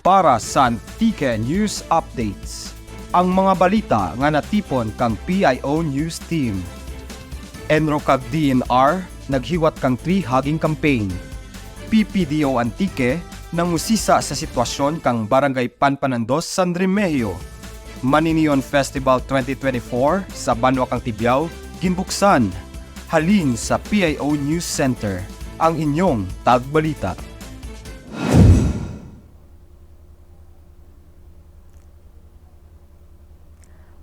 para sa Antique News Updates. Ang mga balita nga natipon kang PIO News Team. Enro kag DNR naghiwat kang 3 hugging campaign. PPDO Antique nangusisa sa sitwasyon kang Barangay Panpanandos, San Remigio. Maninion Festival 2024 sa Banwa kang Tibiao ginbuksan. Halin sa PIO News Center, ang inyong tagbalita.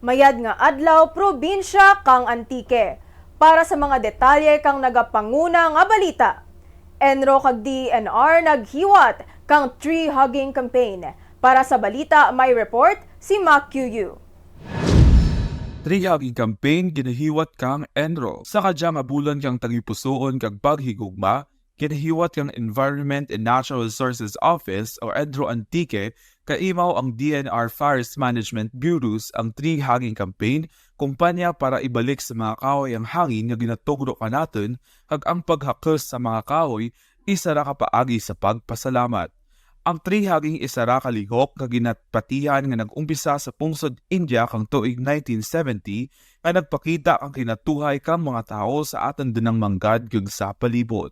Mayad nga adlaw probinsya kang Antique. Para sa mga detalye kang nagapanguna nga balita. Enro kag DNR naghiwat kang tree hugging campaign. Para sa balita may report si Mac Yu. Tree hugging campaign ginahiwat kang Enro. Sa kadyang abulan kang tagipusoon kag paghigugma, ginahiwat kang Environment and Natural Resources Office o Enro Antique. Kaimaw ang DNR Forest Management Bureaus ang tree hugging campaign, kumpanya para ibalik sa mga kahoy ang hangin nga ginatugro ka natin kag ang paghakos sa mga kahoy isara ka paagi sa pagpasalamat. Ang tree hugging isara ka lihok nga ginatpatihan nga nag-umpisa sa pungsod India kang tuig 1970 nga nagpakita ang kinatuhay kang mga tao sa atan dinang manggad kag sa palibot.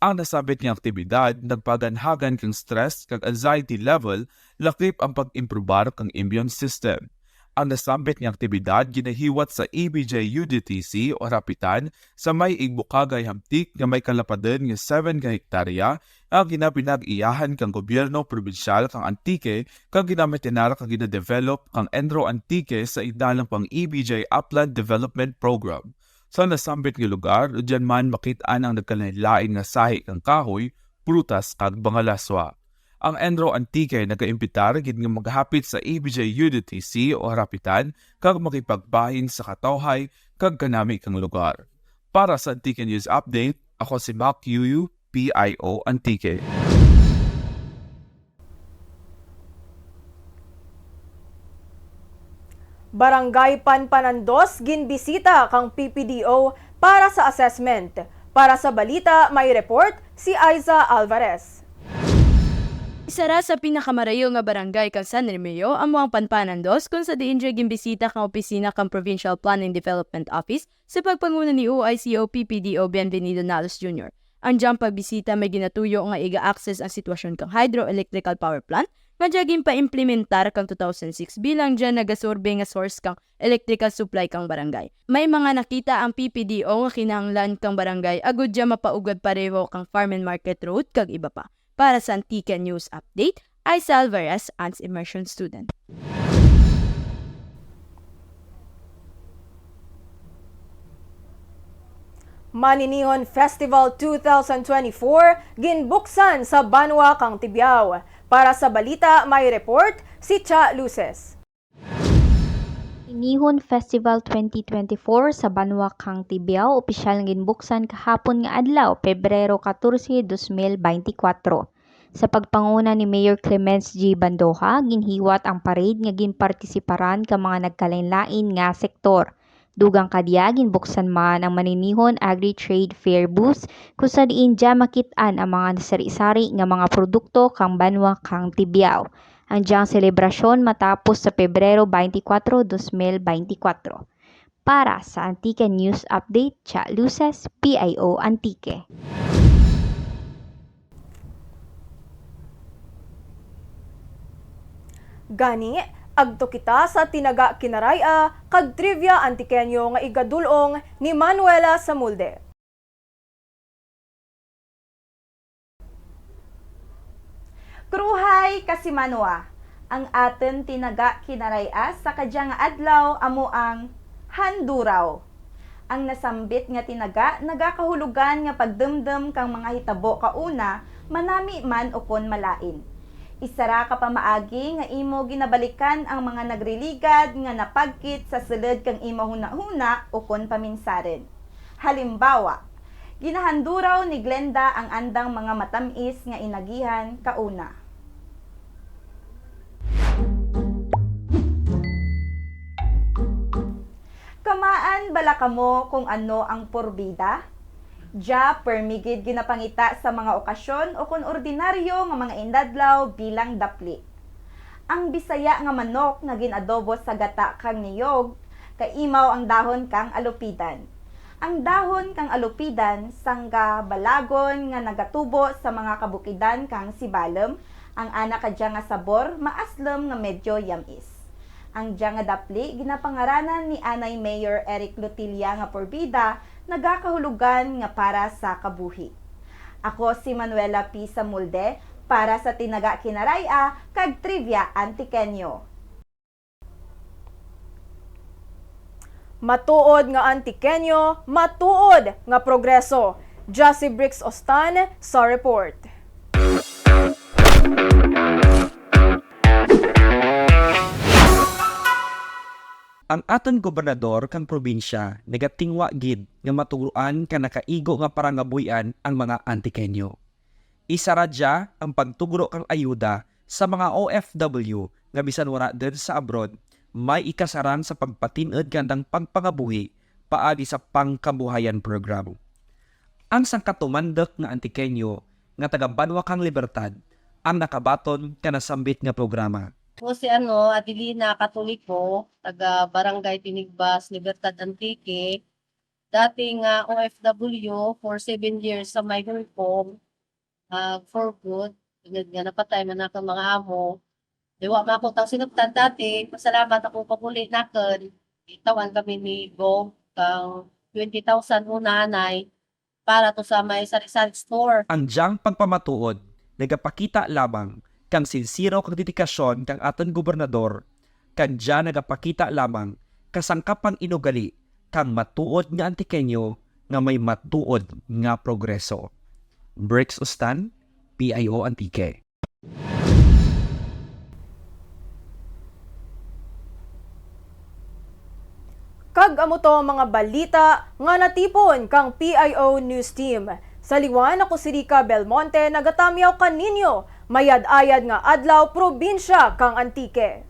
Ang nasabit niyang aktibidad, nagpaganhagan kang stress kag anxiety level, lakip ang pag-improbar kang immune system. Ang nasabit niyang aktibidad ginahiwat sa EBJ UDTC o Rapitan sa may Igbukagay Hamtik nga may kalapadan nga 7 ka hektarya ang ginapinag-iyahan kang gobyerno probinsyal kang Antique kang ginamitinar kang gina-develop kang Enro Antique sa idalang pang EBJ Upland Development Program. Sa nasambit nga lugar, dyan man makitaan ang nagkalain-lain nga sahi kang kahoy, prutas kag bangalaswa. Ang Enro Antique nagaimpitar gid nga maghapit sa EBJ UDTC o Rapitan kag makipagbahin sa katawhay kag kanami kang lugar. Para sa Antique News Update, ako si Mac Yu, PIO Antique. Barangay Panpanandos ginbisita kang PPDO para sa assessment. Para sa balita may report si Aiza Alvarez. Isara sa pinakamarayo nga barangay kang San Remigio ang mga Panpanandos kung sa diin gimbisita kang opisina kang Provincial Planning Development Office sa pagpanguna ni OICO PPDO Bienvenido Nalos Jr. Ang diyang pagbisita may ginatuyo nga iga-access ang sitwasyon kang hydroelectrical power plant nga diyagin pa-implementar kang 2006 bilang dyan nagasurbe nga source kang electrical supply kang barangay. May mga nakita ang PPDO nga kinahanglan kang barangay agud dyan mapaugad pareho kang farm and market road kag iba pa. Para sa Antique News Update, Aiza Alvarez, ANS Immersion Student. Maninihon Festival 2024 ginbuksan sa Banwa kang Tibiao. Para sa balita may report si Cha Luces. Maninihon Festival 2024 sa Banwa kang Tibiao opisyal nga ginbuksan kahapon nga adlaw, Pebrero 14, 2024. Sa pagpanguna ni Mayor Clemence G. Bandoja, ginhiwat ang parade nga ginpartisiparan ka mga nagkalain-lain nga sektor. Dugang kadya ginbuksan man ang Maninihon Agri-Trade Fair booth kung sa diin dya makitaan ang mga sari-sari nga mga produkto kang Banwa kang Tibiao. Ang diyang selebrasyon matapos sa Pebrero 24, 2024. Para sa Antique News Update, Cha Luces, PIO Antique. Gani, agto kita sa tinaga kinaraya kag trivia antikenyo nga igadulong ni Manuela Samulde. Kruhay kasimanwa, ang aten tinaga kinaraya sa kadyang adlaw amo ang handuraw. Ang nasambit nga tinaga nagakahulugan nga pagdemdem kang mga hitabo kauna, manami man ukon malain. Isara ka pamaagi nga imo ginabalikan ang mga nagreligad nga napagkit sa sulod kang imo huna-huna ukon paminsaren. Halimbawa, ginahanduraw ni Glenda ang andang mga matamis nga inagihan kauna. Kamaan bala kamo kung ano ang porbida? Dya permigid ginapangita sa mga okasyon o kung ordinaryo nga mga indadlaw bilang dapli. Ang Bisaya nga manok nga ginadobo sa gata kang niyog, kaimaw ang dahon kang alupidan. Ang dahon kang alupidan sangga balagon nga nagatubo sa mga kabukidan kang sibalem, ang anak kadya nga sabor maaslem nga medyo yamis. Ang dya nga dapli ginapangaranan ni Anay Mayor Eric Lutilia nga porbida, nagakahulugan nga para sa kabuhi. Ako si Manuela P. Samulde para sa Tinaga Kinaraya kag Trivia Antikenyo. Matuod nga Antikenyo, matuod nga progreso. Jassy Bricks Ostan sa report. Ang aton gobernador kang probinsya nagatingwa gid nga maturuan ka nakaigo nga parangabuyan ang mga Antikenyo. Isa radya ang pagtugro kang ayuda sa mga OFW nga bisan wala din sa abroad, may ikasaran sa pagpatinod kandang pagpangabuhi paagi sa pangkabuhayan program. Ang sangkatumandok nga Antikenyo nga taga Banwa kang Libertad ang nakabaton kanasambit nga programa. Po si Adelina Katoliko, taga Barangay Tinigbas, Libertad Antique. Dating OFW for 7 years sa my home, for good. Tunod nga napatay man ako mga amo. Diwa man ako tang sinuptan dati, pasalamat ako paguli nakan. Itawan kami ni Go, kang 20,000 unanay para to sa may sari-sari store. Ang diyang pagpamatuod, nagapakita lamang kang sinsiro kang dedikasyon kang aton gobernador, kang dyan nagapakita lamang kasangkapang inugali kang matuod nga Antikenyo nga may matuod nga progreso. Bricks Ustan, PIO Antique. Kag amo to ang mga balita nga natipon kang PIO News Team. Sa liwan ako si Rica Belmonte, nagatamyaw kaninyo, mayad-ayad nga adlaw probinsya kang Antique.